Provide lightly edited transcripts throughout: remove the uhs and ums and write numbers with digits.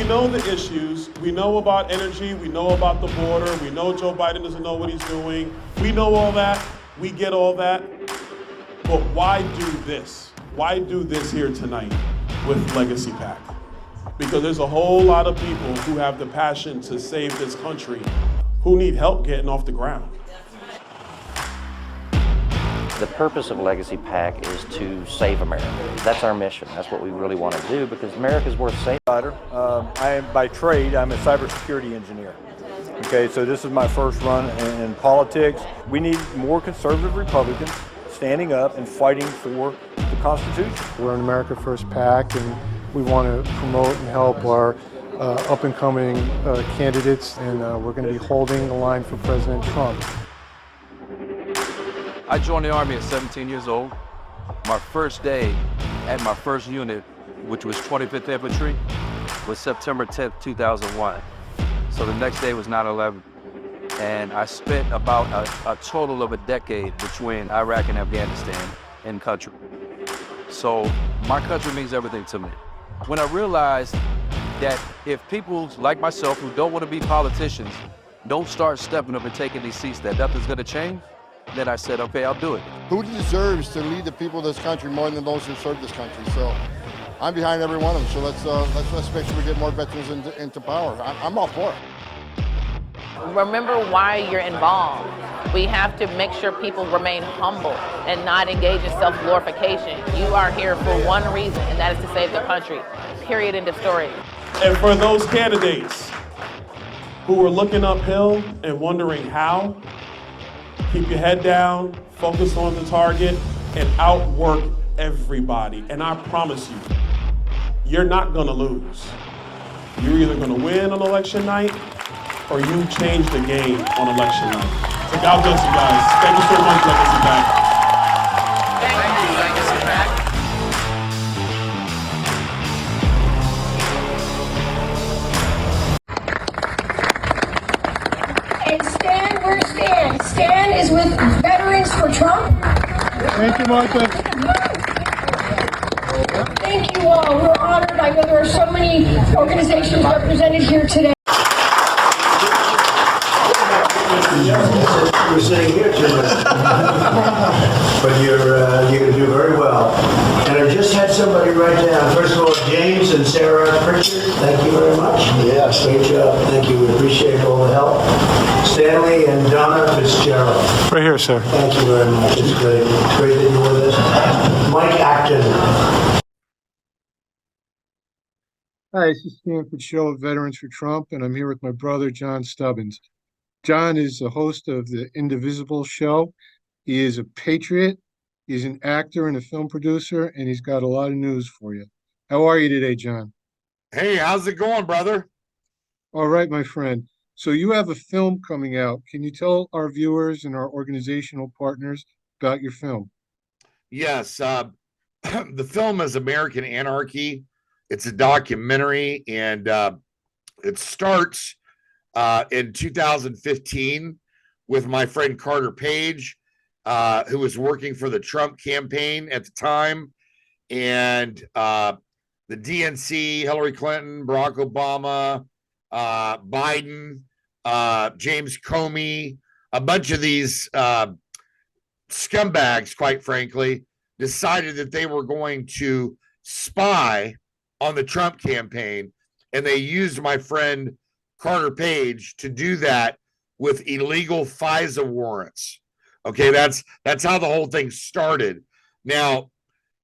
know the issues. We know about energy. We know about the border. We know Joe Biden doesn't know what he's doing. We know all that. We get all that. But why do this? Why do this here tonight with Legacy PAC? Because there's a whole lot of people who have the passion to save this country who need help getting off the ground. The purpose of Legacy PAC is to save America. That's our mission. That's what we really want to do because America's worth saving. I am by trade, I'm a cybersecurity engineer. Okay, so this is my first run in politics. We need more conservative Republicans standing up and fighting for the Constitution. We're an America First PAC, and we want to promote and help our up-and-coming candidates, and we're going to be holding the line for President Trump. I joined the Army at 17 years old. My first day at my first unit, which was 25th Infantry, was September 10th, 2001. So the next day was 9/11. And I spent about a total of a decade between Iraq and Afghanistan in country. So my country means everything to me. When I realized that if people like myself who don't want to be politicians don't start stepping up and taking these seats, that nothing's going to change, then I said, okay, I'll do it. Who deserves to lead the people of this country more than those who serve this country? So I'm behind every one of them. So let's make sure we get more veterans into power. I'm all for it. Remember why you're involved. We have to make sure people remain humble and not engage in self-glorification. You are here for one reason, and that is to save the country. Period. End of story. And for those candidates who are looking uphill and wondering how, keep your head down, focus on the target, and outwork everybody. And I promise you, you're not gonna lose. You're either gonna win on election night or you change the game on election night. So God bless you guys. Thank you so much, Legacy PAC. Thank you, Legacy PAC. And Stan, where's Stan? Stan is with Veterans for Trump. Thank you, Martha. Thank you all. We're honored. I know there are so many organizations represented here today. You're sitting here too much. But you're going to do very well. And I just had somebody write down, first of all, James and Sarah Pritchard, thank you very much. Yes, great job. Thank you. We appreciate all the help. Stanley and Donna Fitzgerald. Right here, sir. Thank you very much. It's great. It's great that you're with us. Mike Acton. Hi, this is Stan Fitzgerald Veterans for Trump, and I'm here with my brother, John Stubbins. John is the host of the Indivisible show. He is a patriot. He's an actor and a film producer, and he's got a lot of news for you. How are you today, John? Hey, how's it going, brother? All right, my friend. So you have a film coming out. Can you tell our viewers and our organizational partners about your film? Yes. The film is American Anarchy. It's a documentary, and it starts in 2015 with my friend Carter Page, who was working for the Trump campaign at the time, and the DNC, Hillary Clinton, Barack Obama, Biden, James Comey, a bunch of these scumbags, quite frankly, decided that they were going to spy on the Trump campaign, and they used my friend Carter Page to do that with illegal FISA warrants. Okay, that's how the whole thing started. Now,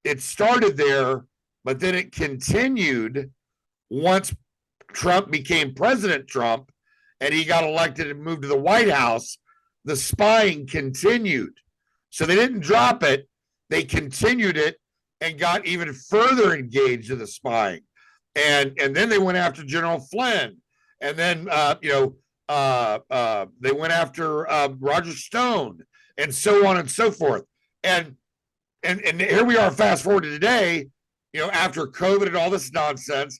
it started there, but then it continued once Trump became President Trump and he got elected and moved to the White House. The spying continued. So they didn't drop it. They continued it and got even further engaged in the spying. And then they went after General Flynn. And then, they went after Roger Stone, and so on and so forth. And here we are, fast forward to today, after COVID and all this nonsense.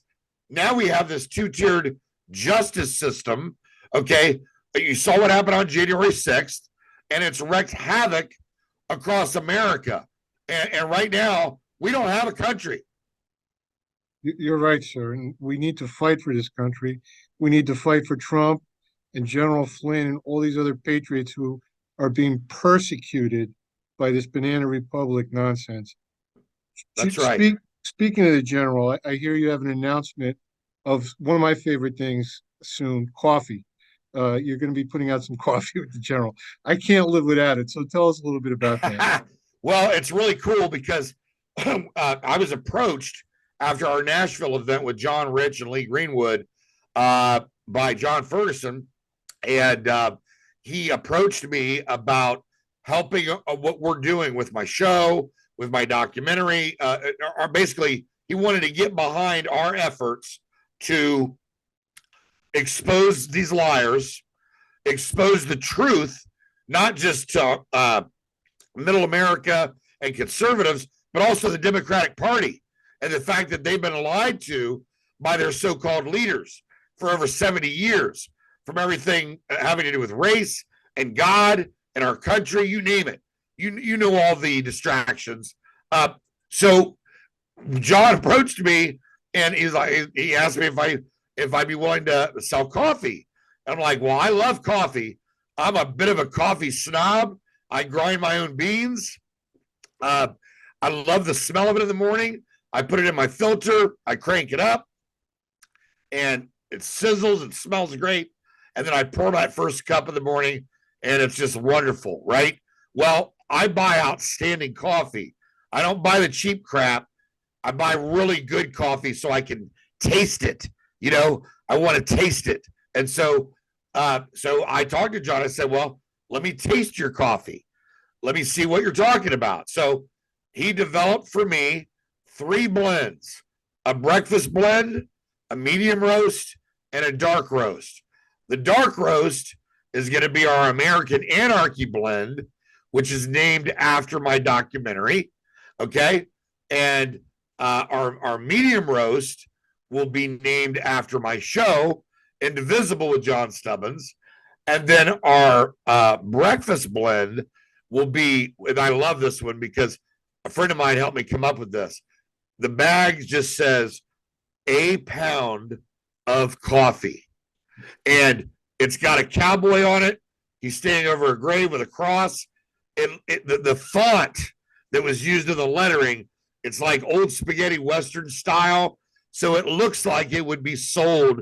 Now we have this two-tiered justice system. Okay, you saw what happened on January 6th, and it's wreaked havoc across America. And right now, we don't have a country. You're right, sir. And we need to fight for this country. We need to fight for Trump and General Flynn and all these other patriots who are being persecuted by this banana republic nonsense. That's right. Speaking of the general, I hear you have an announcement of one of my favorite things soon, coffee. You're going to be putting out some coffee with the general. I can't live without it. So tell us a little bit about that. Well, it's really cool because I was approached after our Nashville event with John Rich and Lee Greenwood by John Ferguson. And he approached me about helping what we're doing with my show, with my documentary. Or basically, he wanted to get behind our efforts to expose these liars, expose the truth, not just to middle America and conservatives, but also the Democratic Party and the fact that they've been lied to by their so-called leaders for over 70 years, from everything having to do with race and God and our country, you name it. You know all the distractions. So John approached me and he asked me if I'd be willing to sell coffee. And I'm like, well, I love coffee. I'm a bit of a coffee snob. I grind my own beans. I love the smell of it in the morning. I put it in my filter. I crank it up and it sizzles and smells great. And then I pour that first cup in the morning and it's just wonderful, right? Well, I buy outstanding coffee. I don't buy the cheap crap. I buy really good coffee so I can taste it. You know, I want to taste it. And so I talked to John. I said, well, let me taste your coffee. Let me see what you're talking about. So he developed for me 3 blends, a breakfast blend, a medium roast, and a dark roast. The dark roast is going to be our American Anarchy blend, which is named after my documentary. Okay. And our medium roast will be named after my show, Indivisible with John Stubbins. And then our breakfast blend will be, and I love this one because a friend of mine helped me come up with this. The bag just says a pound of coffee. And it's got a cowboy on it. He's standing over a grave with a cross. The font that was used in the lettering, it's like old spaghetti Western style. So it looks like it would be sold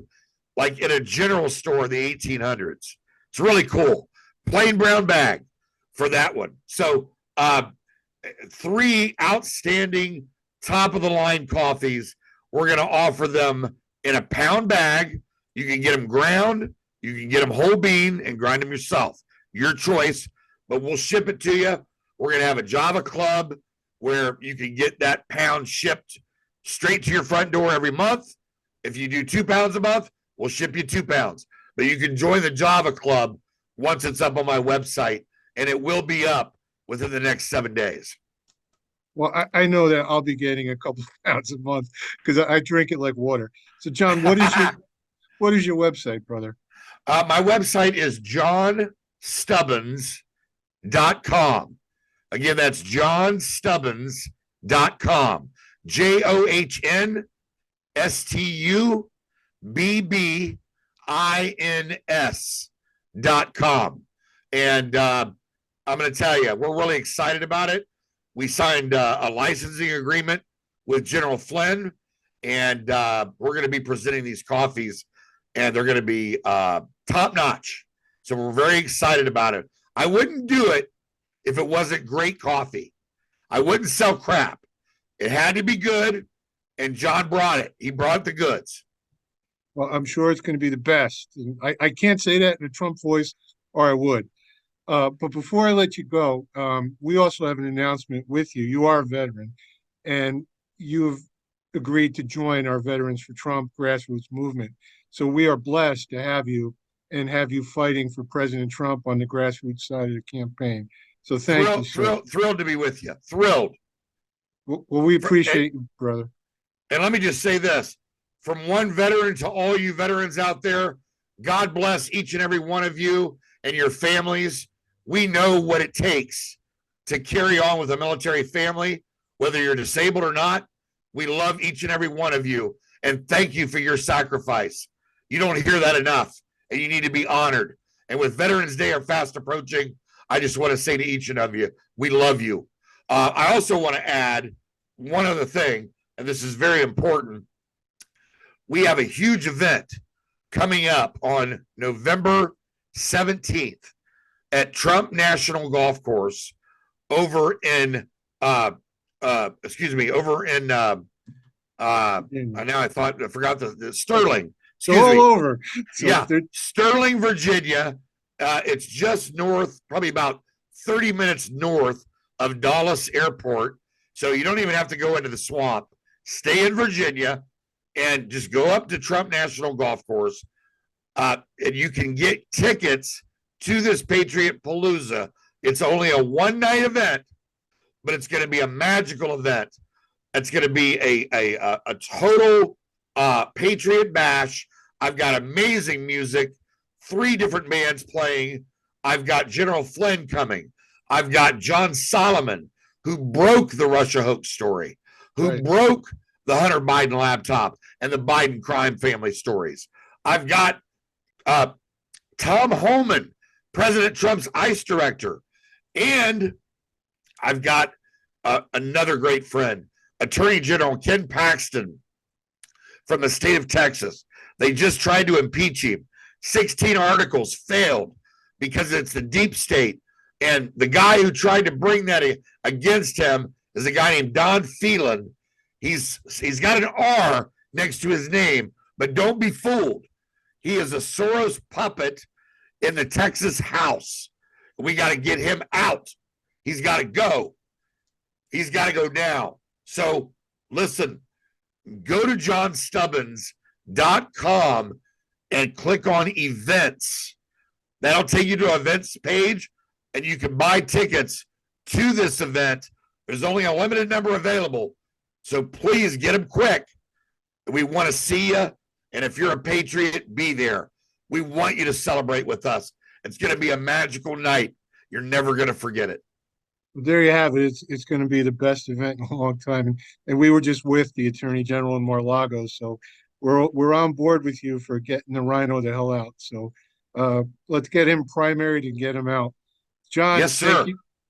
like in a general store in the 1800s. It's really cool. Plain brown bag for that one. So 3 outstanding top of the line coffees. We're going to offer them in a pound bag. You can get them ground. You can get them whole bean and grind them yourself. Your choice, but we'll ship it to you. We're going to have a Java Club where you can get that pound shipped straight to your front door every month. If you do 2 pounds a month, we'll ship you 2 pounds. But you can join the Java Club once it's up on my website, and it will be up within the next 7 days. Well, I know that I'll be getting a couple of pounds a month because I drink it like water. So, John, what is your website, brother? My website is johnstubbins.com. Again, that's johnstubbins.com. JOHNSTUBBINS.com. And I'm going to tell you, we're really excited about it. We signed a licensing agreement with General Flynn, and we're going to be presenting these coffees, and they're going to be top notch. So we're very excited about it. I wouldn't do it if it wasn't great coffee. I wouldn't sell crap. It had to be good, and John brought it. He brought the goods. Well, I'm sure it's going to be the best. And I can't say that in a Trump voice, or I would. But before I let you go, we also have an announcement with you. You are a veteran, and you've agreed to join our Veterans for Trump grassroots movement. So we are blessed to have you and have you fighting for President Trump on the grassroots side of the campaign. So thank you, sir. Thrilled to be with you. Thrilled. Well, we appreciate you, brother. And let me just say this. From one veteran to all you veterans out there, God bless each and every one of you and your families. We know what it takes to carry on with a military family, whether you're disabled or not. We love each and every one of you, and thank you for your sacrifice. You don't hear that enough, and you need to be honored. And with Veterans Day are fast approaching, I just want to say to each and of you, we love you. I also want to add one other thing, and this is very important. We have a huge event coming up on November 17th at Trump National Golf Course over in now I forgot the Sterling. So all over. So yeah, Sterling, Virginia. It's just north, probably about 30 minutes north of Dulles Airport. So you don't even have to go into the swamp. Stay in Virginia and just go up to Trump National Golf Course. And you can get tickets to this Patriot Palooza. It's only a one-night event, but it's going to be a magical event. It's going to be a total Patriot bash. I've got amazing music, 3 different bands playing. I've got General Flynn coming. I've got John Solomon, who broke the Russia hoax story, who broke the Hunter Biden laptop and the Biden crime family stories. I've got Tom Homan, President Trump's ICE director. And I've got another great friend, Attorney General Ken Paxton from the state of Texas. They just tried to impeach him. 16 articles failed because it's the deep state. And the guy who tried to bring that against him is a guy named Don Phelan. He's got an R next to his name, but don't be fooled. He is a Soros puppet in the Texas House. We got to get him out. He's got to go. He's got to go now. So listen, go to johnstubbins.com and click on events. That'll take you to events page, and you can buy tickets to this event. There's only a limited number available. So please get them quick. We want to see you. And if you're a patriot, be there. We want you to celebrate with us. It's going to be a magical night. You're never going to forget it. There you have it. It's going to be the best event in a long time. And we were just with the Attorney General in Mar-a-Lago. So we're on board with you for getting the rhino the hell out. So let's get him primaried and get him out. John, yes, sir.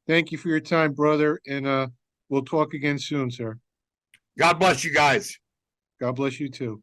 Thank you for your time, brother. And we'll talk again soon, sir. God bless you guys. God bless you too.